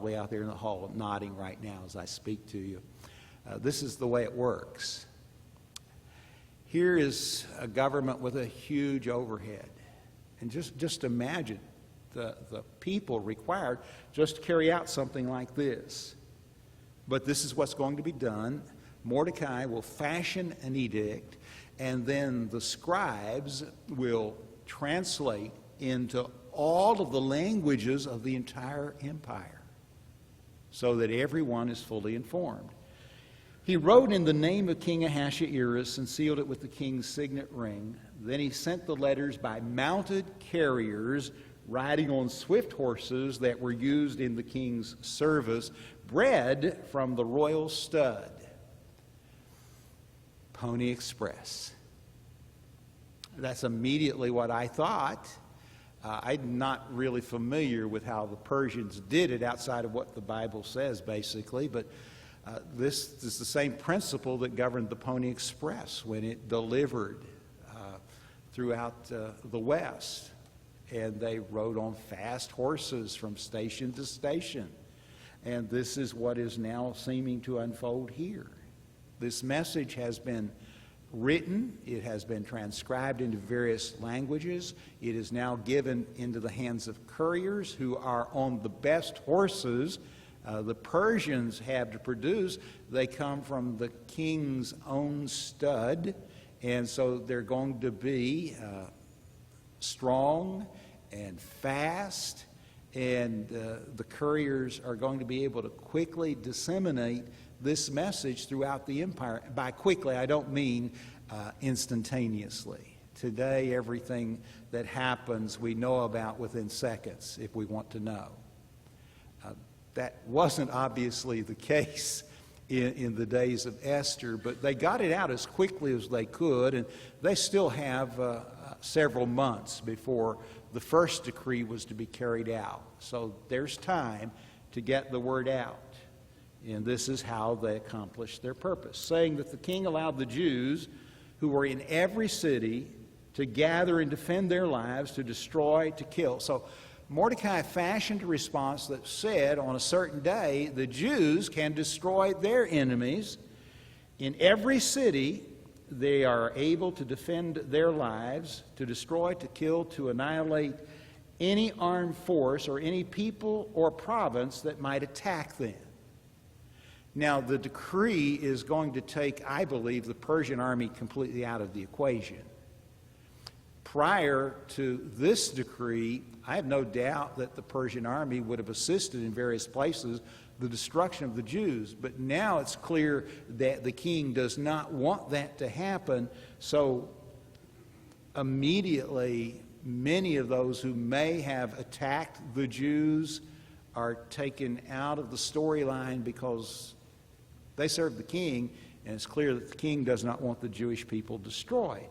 probably out there in the hall nodding right now as I speak to you. This is the way it works. Here is a government with a huge overhead. And just imagine the people required just to carry out something like this. But this is what's going to be done. Mordecai will fashion an edict, and then the scribes will translate into all of the languages of the entire empire so that everyone is fully informed. He wrote in the name of King Ahasuerus and sealed it with the king's signet ring. Then he sent the letters by mounted carriers riding on swift horses that were used in the king's service, bred from the royal stud. Pony Express. That's immediately what I thought. I'm not really familiar with how the Persians did it outside of what the Bible says, basically, but this is the same principle that governed the Pony Express when it delivered throughout the West. And they rode on fast horses from station to station. And this is what is now seeming to unfold here. This message has been written, it has been transcribed into various languages. It is now given into the hands of couriers who are on the best horses the Persians have to produce. They come from the king's own stud, and so they're going to be strong and fast, and the couriers are going to be able to quickly disseminate this message throughout the empire. By quickly, I don't mean instantaneously. Today, everything that happens we know about within seconds if we want to know. That wasn't obviously the case in the days of Esther, but they got it out as quickly as they could, and they still have several months before the first decree was to be carried out. So there's time to get the word out. And this is how they accomplished their purpose, saying that the king allowed the Jews who were in every city to gather and defend their lives, to destroy, to kill. So Mordecai fashioned a response that said on a certain day the Jews can destroy their enemies. In every city they are able to defend their lives, to destroy, to kill, to annihilate any armed force or any people or province that might attack them. Now, the decree is going to take, I believe, the Persian army completely out of the equation. Prior to this decree, I have no doubt that the Persian army would have assisted in various places the destruction of the Jews. But now it's clear that the king does not want that to happen. So immediately, many of those who may have attacked the Jews are taken out of the storyline because they serve the king, and it's clear that the king does not want the Jewish people destroyed.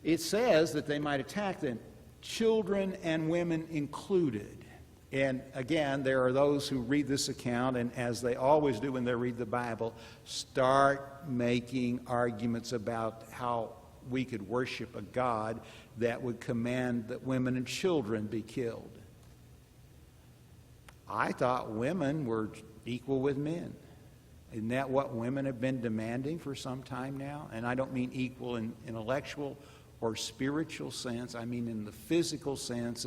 It says that they might attack them, children and women included. And again, there are those who read this account, and as they always do when they read the Bible, start making arguments about how we could worship a God that would command that women and children be killed. I thought women were equal with men. Isn't that what women have been demanding for some time now? And I don't mean equal in intellectual or spiritual sense. I mean in the physical sense,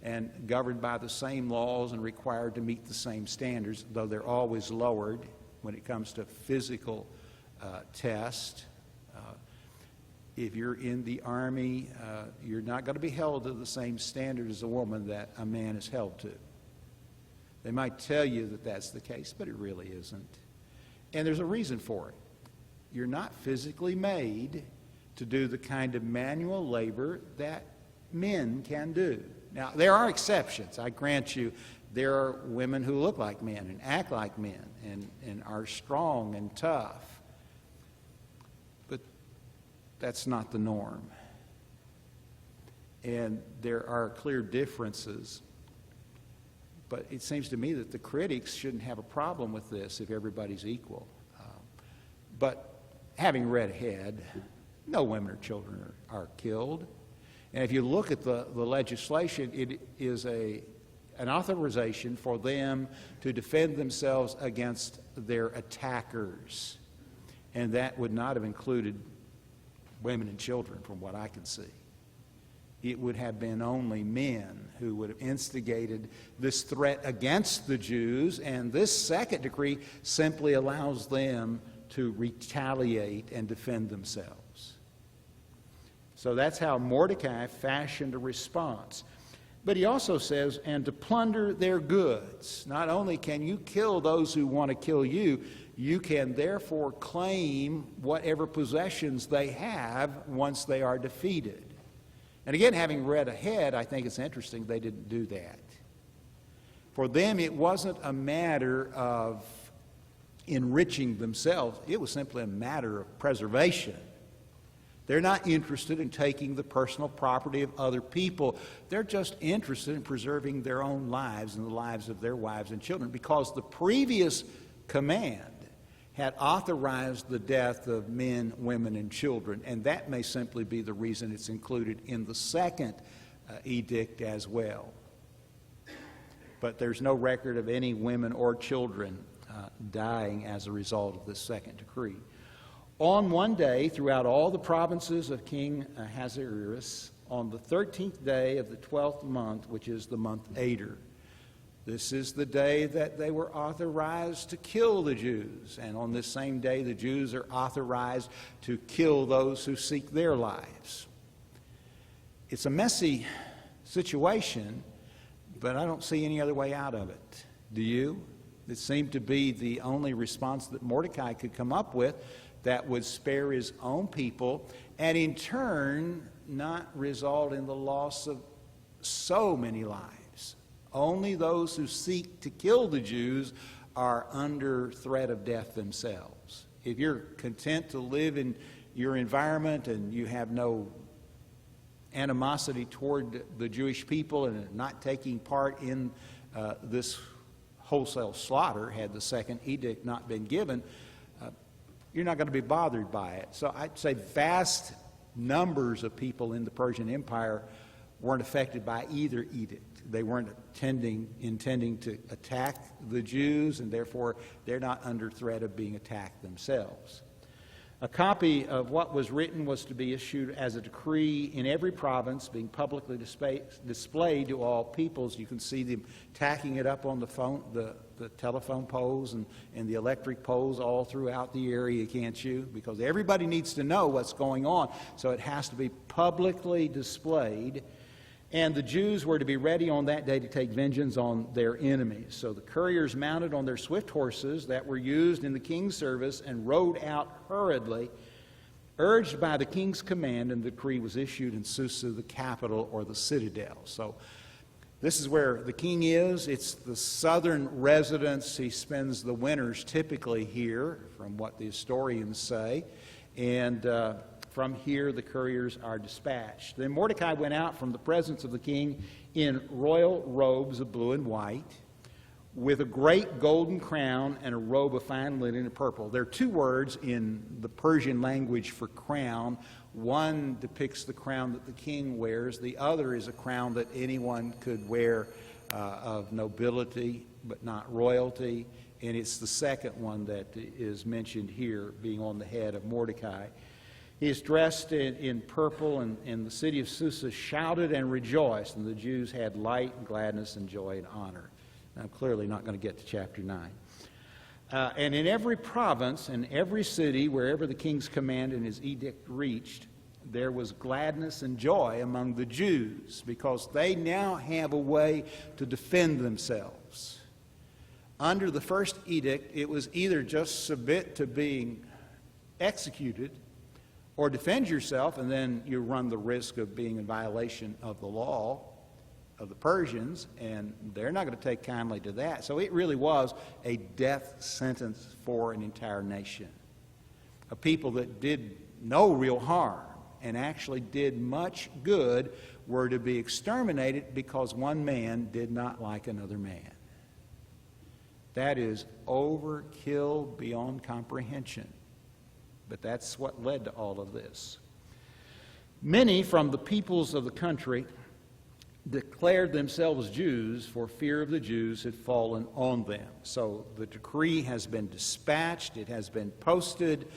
and governed by the same laws and required to meet the same standards, though they're always lowered when it comes to physical test. If you're in the army, you're not going to be held to the same standard as a woman that a man is held to. They might tell you that that's the case, but it really isn't. And there's a reason for it. You're not physically made to do the kind of manual labor that men can do. Now, there are exceptions. I grant you, there are women who look like men and act like men and are strong and tough. But that's not the norm. And there are clear differences. But it seems to me that the critics shouldn't have a problem with this if everybody's equal. But having read ahead, no women or children are killed. And if you look at the legislation, it is a an authorization for them to defend themselves against their attackers. And that would not have included women and children, from what I can see. It would have been only men who would have instigated this threat against the Jews, and this second decree simply allows them to retaliate and defend themselves. So that's how Mordecai fashioned a response. But he also says, and to plunder their goods. Not only can you kill those who want to kill you, you can therefore claim whatever possessions they have once they are defeated. And again, having read ahead, I think it's interesting they didn't do that. For them, it wasn't a matter of enriching themselves. It was simply a matter of preservation. They're not interested in taking the personal property of other people. They're just interested in preserving their own lives and the lives of their wives and children, because the previous command had authorized the death of men, women, and children, and that may simply be the reason it's included in the second edict as well. But there's no record of any women or children dying as a result of this second decree. On one day, throughout all the provinces of King Ahasuerus, on the 13th day of the 12th month, which is the month Adar, this is the day that they were authorized to kill the Jews. And on this same day, the Jews are authorized to kill those who seek their lives. It's a messy situation, but I don't see any other way out of it. Do you? It seemed to be the only response that Mordecai could come up with that would spare his own people and in turn not result in the loss of so many lives. Only those who seek to kill the Jews are under threat of death themselves. If you're content to live in your environment and you have no animosity toward the Jewish people and not taking part in this wholesale slaughter, had the second edict not been given, you're not going to be bothered by it. So I'd say vast numbers of people in the Persian Empire weren't affected by either edict. They weren't intending to attack the Jews, and therefore they're not under threat of being attacked themselves. A copy of what was written was to be issued as a decree in every province, being publicly displayed to all peoples. You can see them tacking it up on the telephone poles and the electric poles all throughout the area, can't you? Because everybody needs to know what's going on, so it has to be publicly displayed. And the Jews were to be ready on that day to take vengeance on their enemies. So the couriers mounted on their swift horses that were used in the king's service and rode out hurriedly, urged by the king's command, and the decree was issued in Susa, the capital or the citadel. So this is where the king is. It's the southern residence. He spends the winters typically here, from what the historians say. And from here, the couriers are dispatched. Then Mordecai went out from the presence of the king in royal robes of blue and white, with a great golden crown and a robe of fine linen and purple. There are two words in the Persian language for crown. One depicts the crown that the king wears. The other is a crown that anyone could wear of nobility, but not royalty. And it's the second one that is mentioned here, being on the head of Mordecai. He is dressed in purple, and the city of Susa shouted and rejoiced, and the Jews had light and gladness and joy and honor. I'm clearly not going to get to chapter 9. And in every province and every city, wherever the king's command and his edict reached, there was gladness and joy among the Jews, because they now have a way to defend themselves. Under the first edict, it was either just submit to being executed or defend yourself, and then you run the risk of being in violation of the law of the Persians, and they're not going to take kindly to that. So it really was a death sentence for an entire nation. A people that did no real harm and actually did much good were to be exterminated because one man did not like another man. That is overkill beyond comprehension. But that's what led to all of this. Many from the peoples of the country declared themselves Jews, for fear of the Jews had fallen on them. So the decree has been dispatched, it has been posted.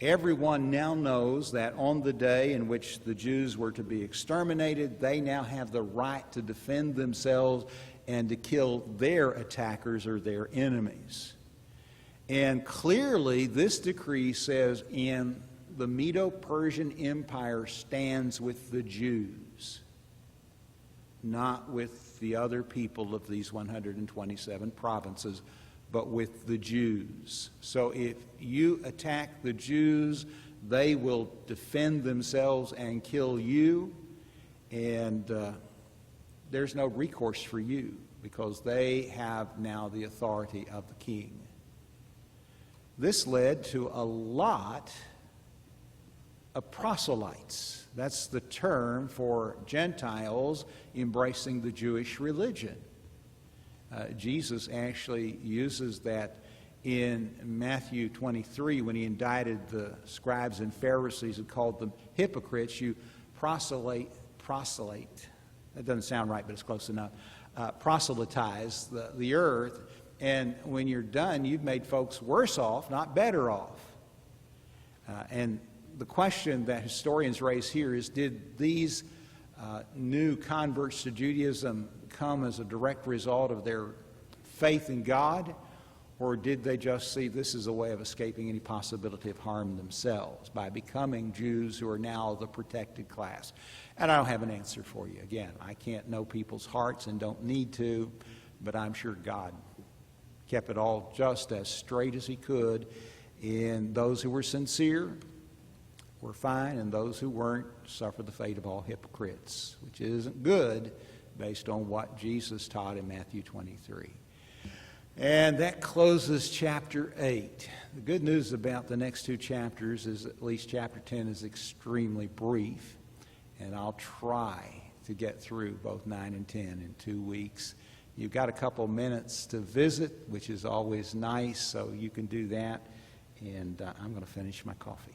Everyone now knows that on the day in which the Jews were to be exterminated, they now have the right to defend themselves and to kill their attackers or their enemies. And clearly, this decree says, in the Medo-Persian Empire stands with the Jews, not with the other people of these 127 provinces, but with the Jews. So if you attack the Jews, they will defend themselves and kill you, and there's no recourse for you because they have now the authority of the king. This led to a lot of proselytes. That's the term for Gentiles embracing the Jewish religion. Jesus actually uses that in Matthew 23 when he indicted the scribes and Pharisees and called them hypocrites. You proselyte, that doesn't sound right, but it's close enough, proselytize the earth, and when you're done, you've made folks worse off, not better off. And the question that historians raise here is, did these new converts to Judaism come as a direct result of their faith in God, or did they just see this as a way of escaping any possibility of harm themselves by becoming Jews who are now the protected class? And I don't have an answer for you. Again, I can't know people's hearts and don't need to, but I'm sure God kept it all just as straight as he could, and those who were sincere were fine, and those who weren't suffered the fate of all hypocrites, which isn't good based on what Jesus taught in Matthew 23. And that closes chapter 8. The good news about the next two chapters is at least chapter 10 is extremely brief, and I'll try to get through both 9 and 10 in 2 weeks. You've got a couple minutes to visit, which is always nice, so you can do that, and I'm going to finish my coffee.